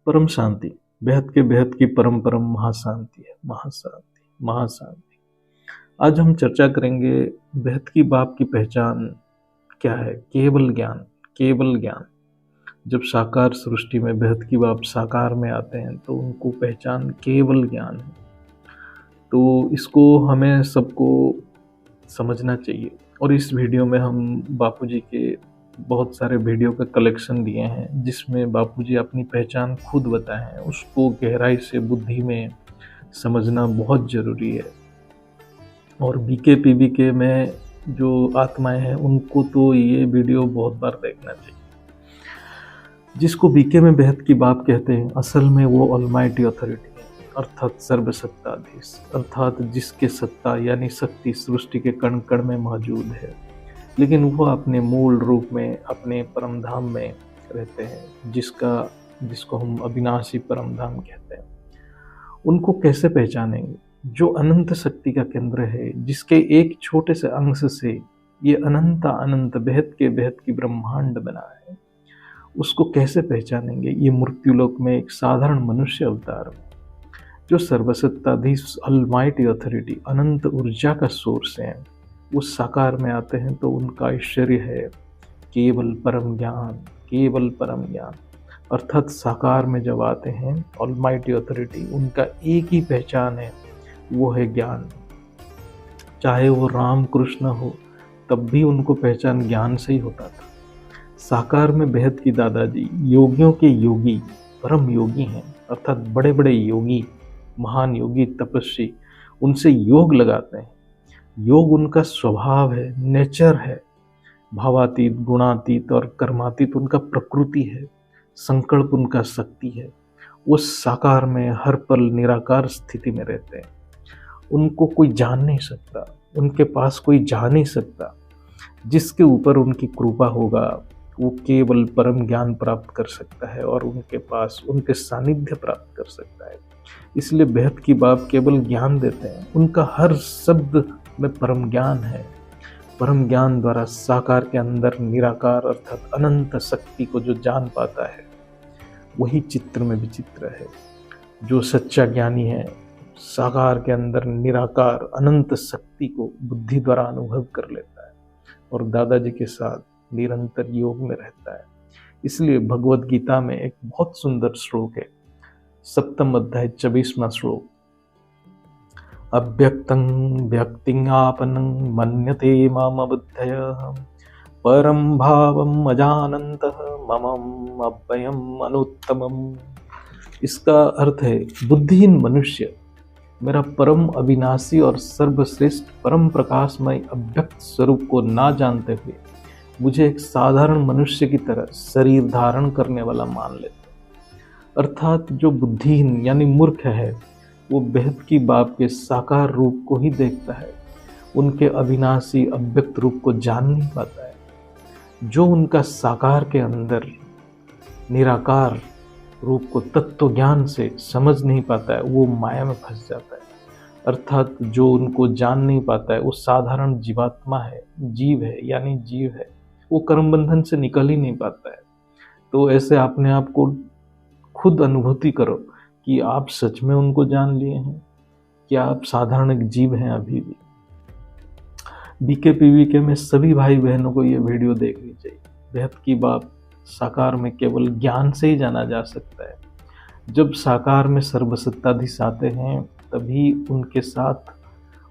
परम शांति, बेहद के बेहद की परम परम महाशांति है। महाशांति, महाशांति। आज हम चर्चा करेंगे बेहद की बाप की पहचान क्या है। केवल ज्ञान, केवल ज्ञान। जब साकार सृष्टि में बेहद की बाप साकार में आते हैं तो उनको पहचान केवल ज्ञान है। तो इसको हमें सबको समझना चाहिए। और इस वीडियो में हम बापूजी के बहुत सारे वीडियो का कलेक्शन दिए हैं जिसमें बापूजी अपनी पहचान खुद बताए हैं। उसको गहराई से बुद्धि में समझना बहुत ज़रूरी है। और बीके पीबीके में जो आत्माएं हैं उनको तो ये वीडियो बहुत बार देखना चाहिए। जिसको बीके में बेहद की बाप कहते हैं, असल में वो ऑलमाइटी अथॉरिटी है, अर्थात सर्वसत्ताधीश, अर्थात जिसके सत्ता यानी शक्ति सृष्टि के कण कण में मौजूद है, लेकिन वह अपने मूल रूप में अपने परम धाम में रहते हैं, जिसको हम अविनाशी परम धाम कहते हैं। उनको कैसे पहचानेंगे? जो अनंत शक्ति का केंद्र है, जिसके एक छोटे से अंश से ये अनंत बेहद के बेहद की ब्रह्मांड बना है, उसको कैसे पहचानेंगे? ये मृत्युलोक में एक साधारण मनुष्य अवतार में जो सर्वसत्ताधीश ऑलमाइटी अथॉरिटी अनंत ऊर्जा का सोर्स है, उस साकार में आते हैं तो उनका ऐश्वर्य है केवल परम ज्ञान, केवल परम ज्ञान। अर्थात साकार में जब आते हैं ऑलमाइटी अथॉरिटी, उनका एक ही पहचान है, वो है ज्ञान। चाहे वो राम कृष्ण हो तब भी उनको पहचान ज्ञान से ही होता था। साकार में बेहद की दादाजी योगियों के योगी, परम योगी हैं, अर्थात बड़े बड़े योगी, महान योगी, तपस्वी, उनसे योग लगाते हैं। योग उनका स्वभाव है, नेचर है। भावातीत, गुणातीत और कर्मातीत उनका प्रकृति है। संकल्प उनका शक्ति है। वो साकार में हर पल निराकार स्थिति में रहते हैं। उनको कोई जान नहीं सकता, उनके पास कोई जा नहीं सकता। जिसके ऊपर उनकी कृपा होगा वो केवल परम ज्ञान प्राप्त कर सकता है और उनके पास उनके सानिध्य प्राप्त कर सकता है। इसलिए बेहद की बाप केवल ज्ञान देते हैं। उनका हर शब्द में परम ज्ञान है। परम ज्ञान द्वारा साकार के अंदर निराकार अर्थात अनंत शक्ति को जो जान पाता है, वही चित्र में विचित्र है। जो सच्चा ज्ञानी है, साकार के अंदर निराकार अनंत शक्ति को बुद्धि द्वारा अनुभव कर लेता है और दादाजी के साथ निरंतर योग में रहता है। इसलिए भगवत गीता में एक बहुत सुंदर श्लोक है, 7वां अध्याय 24वां श्लोक, अव्यक्तं व्यक्तिङापनं मन्यते माम बुद्धयः परम भावम अजानन्तः ममम् अव्ययम् अनुत्तमम्। इसका अर्थ है, बुद्धिहीन मनुष्य मेरा परम अविनाशी और सर्वश्रेष्ठ परम प्रकाशमय अव्यक्त स्वरूप को ना जानते हुए मुझे एक साधारण मनुष्य की तरह शरीर धारण करने वाला मान लेते। अर्थात जो बुद्धिहीन यानी मूर्ख है, वो बेहद की बाप के साकार रूप को ही देखता है, उनके अविनाशी अव्यक्त रूप को जान नहीं पाता है। जो उनका साकार के अंदर निराकार रूप को तत्व ज्ञान से समझ नहीं पाता है, वो माया में फंस जाता है। अर्थात जो उनको जान नहीं पाता है वो साधारण जीवात्मा है, जीव है, यानी जीव है। वो कर्म बंधन से निकल ही नहीं पाता है। तो ऐसे अपने आप को खुद अनुभूति करो कि आप सच में उनको जान लिए हैं, क्या आप साधारण एक जीव हैं अभी भी। बीके पीवीके में सभी भाई बहनों को ये वीडियो देखनी चाहिए। बेहद की बाप साकार में केवल ज्ञान से ही जाना जा सकता है। जब साकार में सर्वसत्ताधीश आते हैं तभी उनके साथ,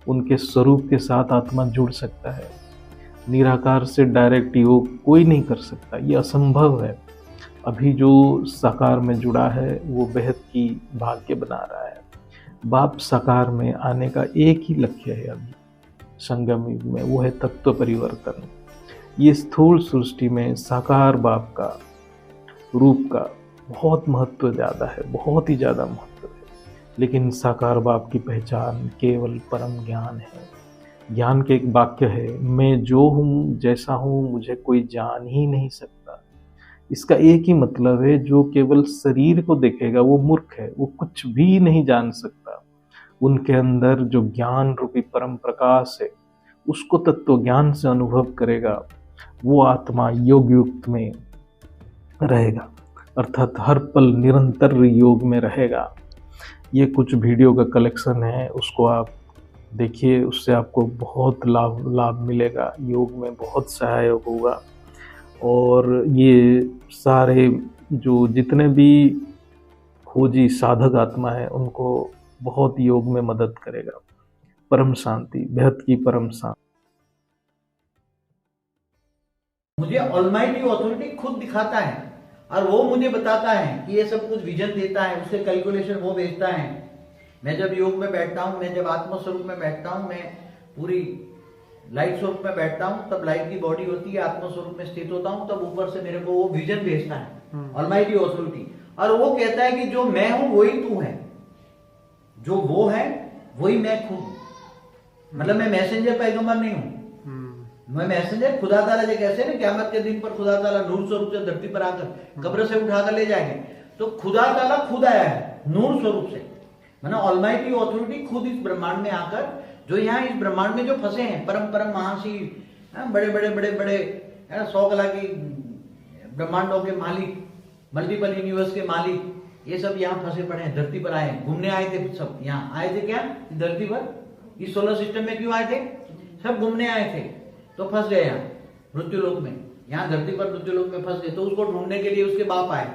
उनके स्वरूप के साथ आत्मा जुड़ सकता है। निराकार से डायरेक्ट योग कोई नहीं कर सकता, ये असंभव है। अभी जो साकार में जुड़ा है वो बेहद की भाग्य बना रहा है। बाप साकार में आने का एक ही लक्ष्य है अभी संगम युग में, वो है तत्व परिवर्तन। ये स्थूल सृष्टि में साकार बाप का रूप का बहुत महत्व ज़्यादा है, बहुत ही ज़्यादा महत्व है। लेकिन साकार बाप की पहचान केवल परम ज्ञान है। ज्ञान के एक वाक्य है, मैं जो हूँ जैसा हूँ मुझे कोई जान ही नहीं सकता। इसका एक ही मतलब है, जो केवल शरीर को देखेगा वो मूर्ख है, वो कुछ भी नहीं जान सकता। उनके अंदर जो ज्ञान रूपी परम प्रकाश है उसको तत्व ज्ञान से अनुभव करेगा, वो आत्मा योग युक्त में रहेगा। अर्थात हर पल निरंतर योग में रहेगा। ये कुछ वीडियो का कलेक्शन है, उसको आप देखिए, उससे आपको बहुत लाभ मिलेगा, योग में बहुत सहायक होगा। और ये सारे जो जितने भी खोजी साधक आत्मा है उनको बहुत योग में मदद करेगा। परम शांति, बेहद की परम शांति। मुझे ऑलमाइटी ऑथोरिटी खुद दिखाता है और वो मुझे बताता है कि ये सब कुछ विजन देता है, उससे कैलकुलेशन वो भेजता है। मैं जब योग में बैठता हूँ, मैं जब आत्मस्वरूप में बैठता हूँ, मैं पूरी लाइट स्वरूप में बैठता हूँ, तब लाइट की बॉडी होती है, आत्मस्वरूप में स्थित होता हूँ, तब ऊपर से मेरे को वो विजन भेजता है ऑलमाइटी ऑथोरिटी। और वो कहता है कि जो मैं हूं वही तू है, जो वो है वही मैं खुद। मतलब मैं मैसेंजर पैगंबर नहीं हूं, मैं मैसेंजर खुदा ताला। जो कैसे ना क़यामत के दिन पर खुदा ताला नूर स्वरूप से धरती पर आकर कब्र से उठाकर ले जाएंगे, तो खुदा ताला खुद आया है नूर स्वरूप से। मतलब ऑलमाइटी ऑथोरिटी खुद इस ब्रह्मांड में आकर, जो यहाँ इस ब्रह्मांड में जो फंसे हैं, परम परम महाशी, बड़े बड़े बड़े बड़े 100 कला की ब्रह्मांडों के मालिक, मल्टीपल यूनिवर्स के मालिक, ये सब यहाँ फंसे पड़े हैं, धरती पर आए, घूमने आए थे। सब यहाँ आए थे क्या धरती पर, इस सोलर सिस्टम में क्यों आए थे? सब घूमने आए थे, तो फंस गए यहाँ मृत्यु लोक में। यहाँ धरती पर मृत्यु लोक में फंस गए, तो उसको ढूंढने के लिए उसके बाप आए,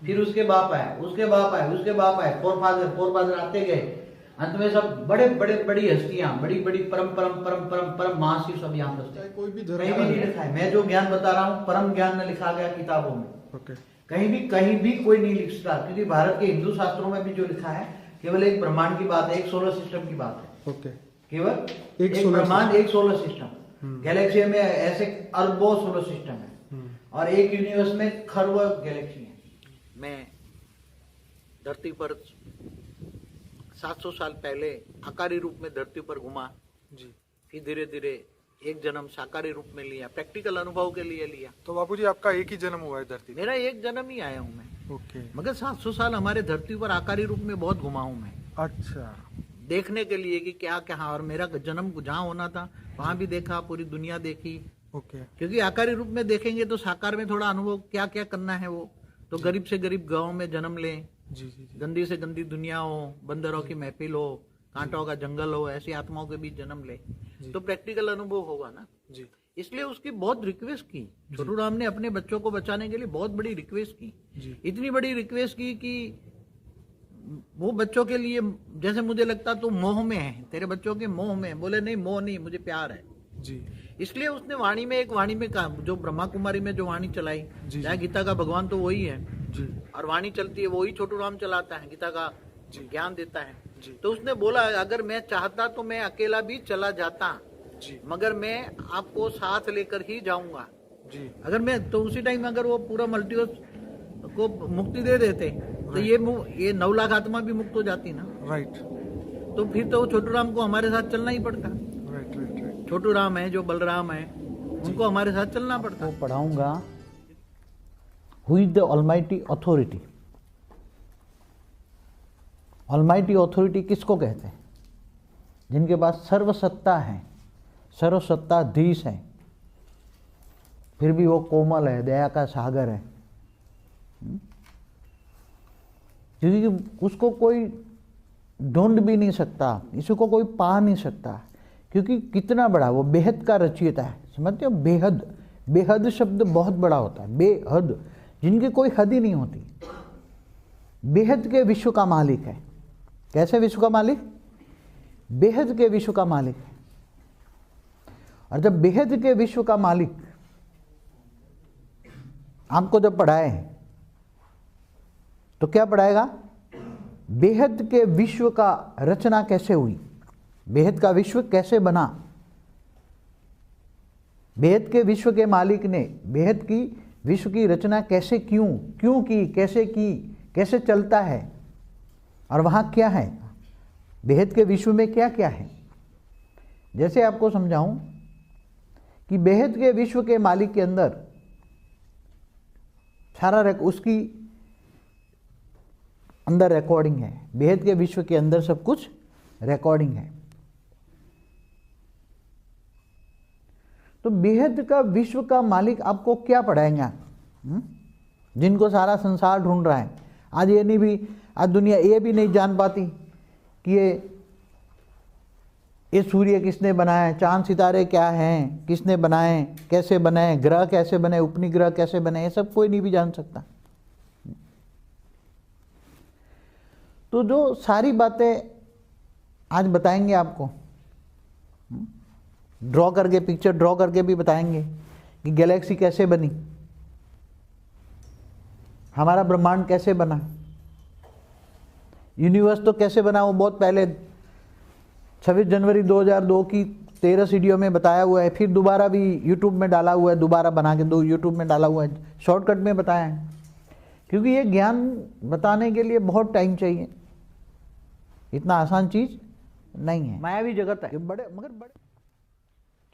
फिर उसके बाप आए, उसके बाप आए, उसके बाप आए, फोर फादर आते गए। अंत में सब बड़े बड़े बड़ी हस्तियां, बड़ी बड़ी परम परम परम परम परम महाशिव सब यहाँ फंसते। कोई भी कहीं भी नहीं लिखा है, मैं जो ज्ञान बता रहा हूँ परम ज्ञान में लिखा गया किताबों में। कहीं भी कोई नहीं लिख सकता, क्योंकि भारत के हिंदू शास्त्रों में भी जो लिखा है केवल एक ब्रह्मांड की बात है, एक सोलर सिस्टम की बात है। केवल एक ब्रह्मांड, एक सोलर सिस्टम। गैलेक्सी में ऐसे अरबों सोलर सिस्टम है और एक यूनिवर्स में खरबों गैलेक्सी है। मैं धरती पर 700 साल पहले आकारी रूप में धरती पर घुमा जी, फिर धीरे धीरे एक जन्म साकारी रूप में लिया, प्रैक्टिकल अनुभव के लिए लिया। तो बापूजी आपका एक ही जन्म हुआ है धरती? मेरा एक जन्म ही आया हूँ मैं। ओके। मगर 700 साल हमारे धरती पर आकारी रूप में बहुत घुमा हूँ मैं। अच्छा। देखने के लिए कि क्या क्या, और मेरा जन्म जहाँ होना था वहां भी देखा, पूरी दुनिया देखी। ओके। क्योंकि आकारी रूप में देखेंगे तो साकार में थोड़ा अनुभव क्या क्या करना है वो तो गरीब से गरीब गांव में जन्म लें, जी जी जी। गंदी से गंदी दुनिया हो, बंदरों की महफिल हो, कांटों का जंगल हो, ऐसी आत्माओं के बीच जन्म ले तो प्रैक्टिकल अनुभव होगा ना जी। इसलिए उसकी बहुत रिक्वेस्ट की, छोटू राम ने अपने बच्चों को बचाने के लिए बहुत बड़ी रिक्वेस्ट की जी। इतनी बड़ी रिक्वेस्ट की कि वो बच्चों के लिए, जैसे मुझे लगता तो मोह में है, तेरे बच्चों के मोह में। बोले नहीं मोह नहीं, मुझे प्यार है जी। इसलिए उसने वाणी में, एक वाणी में कहा, जो ब्रह्मा कुमारी में जो वाणी चलाई, चाहे गीता का भगवान तो वही है जी, और वाणी चलती है वही छोटू राम चलाता है, गीता का ज्ञान देता है जी। तो उसने बोला अगर मैं चाहता तो मैं अकेला भी चला जाता जी, मगर मैं आपको साथ लेकर ही जाऊंगा जी। अगर मैं तो उसी टाइम अगर वो पूरा मल्टीवर्स को मुक्ति दे देते तो ये 9 लाख आत्मा भी मुक्त हो जाती ना। राइट। तो फिर तो छोटू राम को हमारे साथ चलना ही पड़ता। Right right right. Chhotu Ram है, जो बलराम है, उनको हमारे साथ चलना पड़ता। पढ़ाऊंगा who is the almighty authority. Almighty authority किसको कहते हैं? जिनके पास सर्वसत्ता है, सर्वसत्ताधीश है, फिर भी वो कोमल है, दया का सागर है। क्योंकि उसको कोई ढूंढ भी नहीं सकता, इसको कोई पा नहीं सकता, क्योंकि कितना बड़ा वो बेहद का रचयिता है। समझते हो? बेहद, बेहद शब्द बहुत बड़ा होता है, बेहद, जिनकी कोई हद ही नहीं होती। बेहद के विश्व का मालिक है। कैसे विश्व का मालिक? बेहद के विश्व का मालिक है। और जब बेहद के विश्व का मालिक आपको जब पढ़ाए तो क्या पढ़ाएगा? बेहद के विश्व का रचना कैसे हुई, बेहद का विश्व कैसे बना, बेहद के विश्व के मालिक ने बेहद की विश्व की रचना कैसे क्यों की, कैसे चलता है, और वहाँ क्या है, बेहद के विश्व में क्या क्या है। जैसे आपको समझाऊं कि बेहद के विश्व के मालिक के अंदर सारा उसकी अंदर रिकॉर्डिंग है। बेहद के विश्व के अंदर सब कुछ रिकॉर्डिंग है। तो बेहद का विश्व का मालिक आपको क्या पढ़ाएंगे? जिनको सारा संसार ढूंढ रहा है। आज ये नहीं भी, आज दुनिया ये भी नहीं जान पाती कि ये सूर्य किसने बनाया, चांद सितारे क्या हैं, किसने बनाए, कैसे बनाए, ग्रह कैसे बने, उपनिग्रह कैसे बने, ये सब कोई नहीं भी जान सकता। तो जो सारी बातें आज बताएंगे आपको, ड्रॉ करके, पिक्चर ड्रॉ करके भी बताएंगे कि गैलेक्सी कैसे बनी, हमारा ब्रह्मांड कैसे बना, यूनिवर्स तो कैसे बना वो बहुत पहले 26 जनवरी 2002 की 13 सीडियो में बताया हुआ है, फिर दोबारा भी यूट्यूब में डाला हुआ है, दोबारा बना के यूट्यूब में डाला हुआ है, शॉर्टकट में बताया है। क्योंकि ये ज्ञान बताने के लिए बहुत टाइम चाहिए, इतना आसान चीज नहीं है। मायावी जगत है बड़े, मगर बड़े।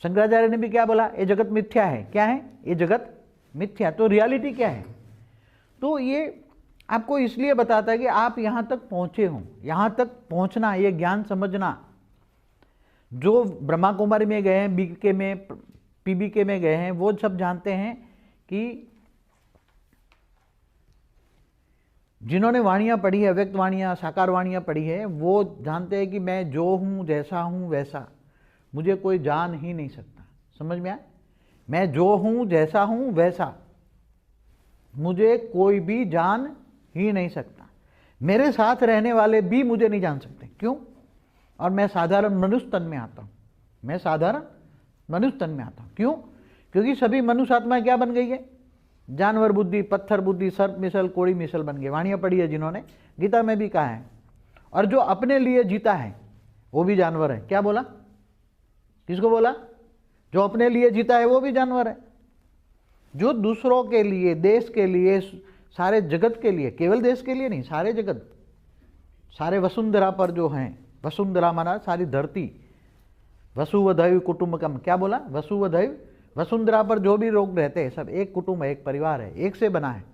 शंकराचार्य ने भी क्या बोला, ये जगत मिथ्या है। क्या है ये जगत? मिथ्या। तो रियलिटी क्या है? तो ये आपको इसलिए बताता है कि आप यहां तक पहुंचे हो, यहां तक पहुंचना, ये ज्ञान समझना। जो ब्रह्मा कुमारी में गए हैं, बीके में, पीबीके में गए हैं, वो सब जानते हैं कि जिन्होंने वाणियां पढ़ी है, अव्यक्त वाणियां, साकार वाणियां पढ़ी है, वो जानते हैं कि मैं जो हूं, जैसा हूं वैसा, मुझे कोई जान ही नहीं सकता। समझ में आया? मैं जो हूं, जैसा हूं वैसा, मुझे कोई भी जान ही नहीं सकता। मेरे साथ रहने वाले भी मुझे नहीं जान सकते। क्यों? और मैं साधारण मनुष्य तन में आता हूं, मैं साधारण मनुष्य तन में आता हूं। क्यों? क्योंकि सभी मनुष्य आत्मा क्या बन गई है? जानवर बुद्धि, पत्थर बुद्धि, सर्प मिसल, कोड़ी मिसल बन गए। वाणियां पढ़ी है जिन्होंने, गीता में भी कहा है। और जो अपने लिए जीता है वो भी जानवर है। क्या बोला? किसको बोला? जो अपने लिए जीता है वो भी जानवर है। जो दूसरों के लिए, देश के लिए, सारे जगत के लिए, केवल देश के लिए नहीं, सारे जगत, सारे वसुंधरा पर जो हैं, वसुंधरा माना सारी धरती, वसुवधैव कुटुंबकम। क्या बोला? वसुवधैव, वसुंधरा पर जो भी लोग रहते हैं सब एक कुटुंब है, एक परिवार है, एक से बना है।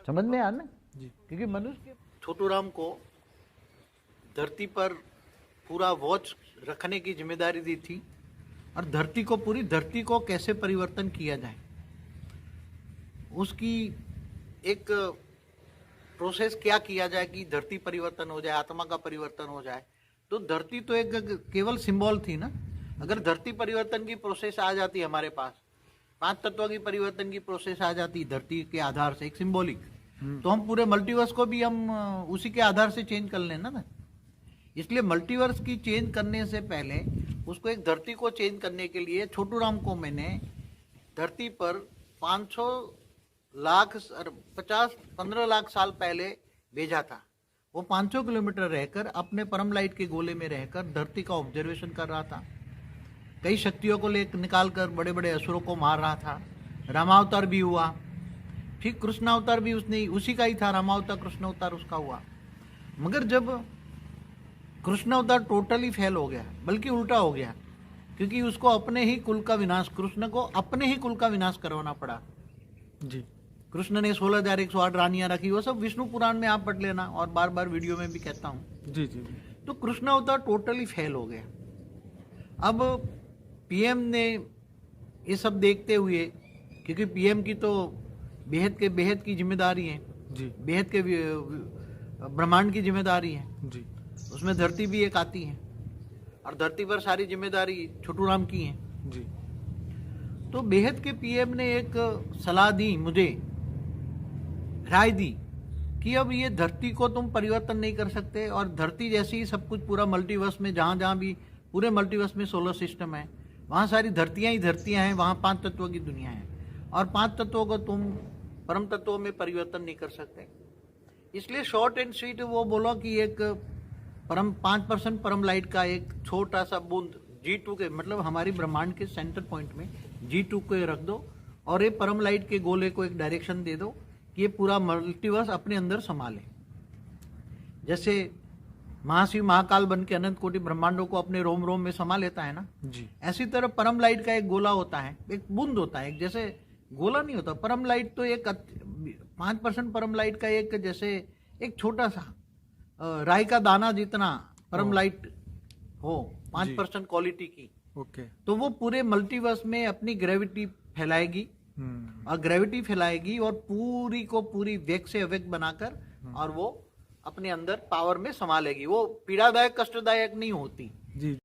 समझ में आया ना? क्योंकि मनुष्य के छोटू राम को धरती पर पूरा वॉच रखने की जिम्मेदारी दी थी, और धरती को, पूरी धरती को कैसे परिवर्तन किया जाए, उसकी एक प्रोसेस क्या किया जाए कि धरती परिवर्तन हो जाए, आत्मा का परिवर्तन हो जाए। तो धरती तो एक केवल सिंबल थी ना। अगर धरती परिवर्तन की प्रोसेस आ जाती हमारे पास, 5 तत्वों की परिवर्तन की प्रोसेस आ जाती धरती के आधार से, एक सिंबॉलिक, तो हम पूरे मल्टीवर्स को भी हम उसी के आधार से चेंज कर लेना ना। इसलिए मल्टीवर्स की चेंज करने से पहले उसको एक धरती को चेंज करने के लिए छोटू राम को मैंने धरती पर 500 लाख 15 लाख साल पहले भेजा था। वो 500 किलोमीटर रहकर अपने परम लाइट के गोले में रहकर धरती का ऑब्जर्वेशन कर रहा था। कई शक्तियों को निकाल कर बड़े बड़े असुरों को मार रहा था। रामावतार भी हुआ, फिर कृष्णावतार भी उसने उसी का ही था। रामावतार कृष्णावतार उसका हुआ। मगर जब कृष्णावतार टोटली फेल हो गया, बल्कि उल्टा हो गया, क्योंकि उसको अपने ही कुल का विनाश, कृष्ण को अपने ही कुल का विनाश करवाना पड़ा। जी। कृष्ण ने 16,108 रानियां रखी। वो सब विष्णु पुराण में आप पढ़ लेना, और बार बार वीडियो में भी कहता हूँ। जी जी। तो कृष्णावतार टोटली फेल हो गया। अब पीएम ने ये सब देखते हुए, क्योंकि पीएम की तो बेहद की जिम्मेदारी है जी। बेहद के ब्रह्मांड की जिम्मेदारी है, जी। उसमें धरती भी एक आती है, और धरती पर सारी जिम्मेदारी छोटू राम की है। जी। तो बेहद के पीएम ने एक सलाह दी, मुझे राय दी कि अब ये धरती को तुम परिवर्तन नहीं कर सकते, और धरती जैसी ही सब कुछ पूरा मल्टीवर्स में, जहाँ जहाँ भी पूरे मल्टीवर्स में सोलर सिस्टम है, वहाँ सारी धरतियाँ ही धरतियाँ हैं, वहाँ 5 तत्वों की दुनिया है, और 5 तत्वों को तुम परम तत्वों में परिवर्तन नहीं कर सकते। इसलिए शॉर्ट एंड स्वीट वो बोला कि एक 5% परम लाइट का एक छोटा सा बूंद G2 के, मतलब हमारी ब्रह्मांड के सेंटर पॉइंट में G2 को रख दो, और ये परम लाइट के गोले को एक डायरेक्शन दे दो कि ये पूरा मल्टीवर्स अपने अंदर संभाले। जैसे महाशिव महाकाल बन के अनंत कोटि ब्रह्मांडों को अपने रोम रोम में समा लेता है ना, जी। ऐसी तरह परम लाइट का एक गोला होता है, एक बूंद होता है, एक जैसे गोला नहीं होता परम लाइट, तो एक 5% परम लाइट का एक, जैसे एक छोटा सा राई का दाना जितना परम लाइट हो, 5% क्वालिटी की, ओके। तो वो पूरे मल्टीवर्स में अपनी ग्रेविटी फैलाएगी, और ग्रेविटी फैलाएगी और पूरी को पूरी व्यक्त से अव्यक्त बनाकर और वो अपने अंदर पावर में समा लेगी। वो पीड़ादायक कष्टदायक नहीं होती। जी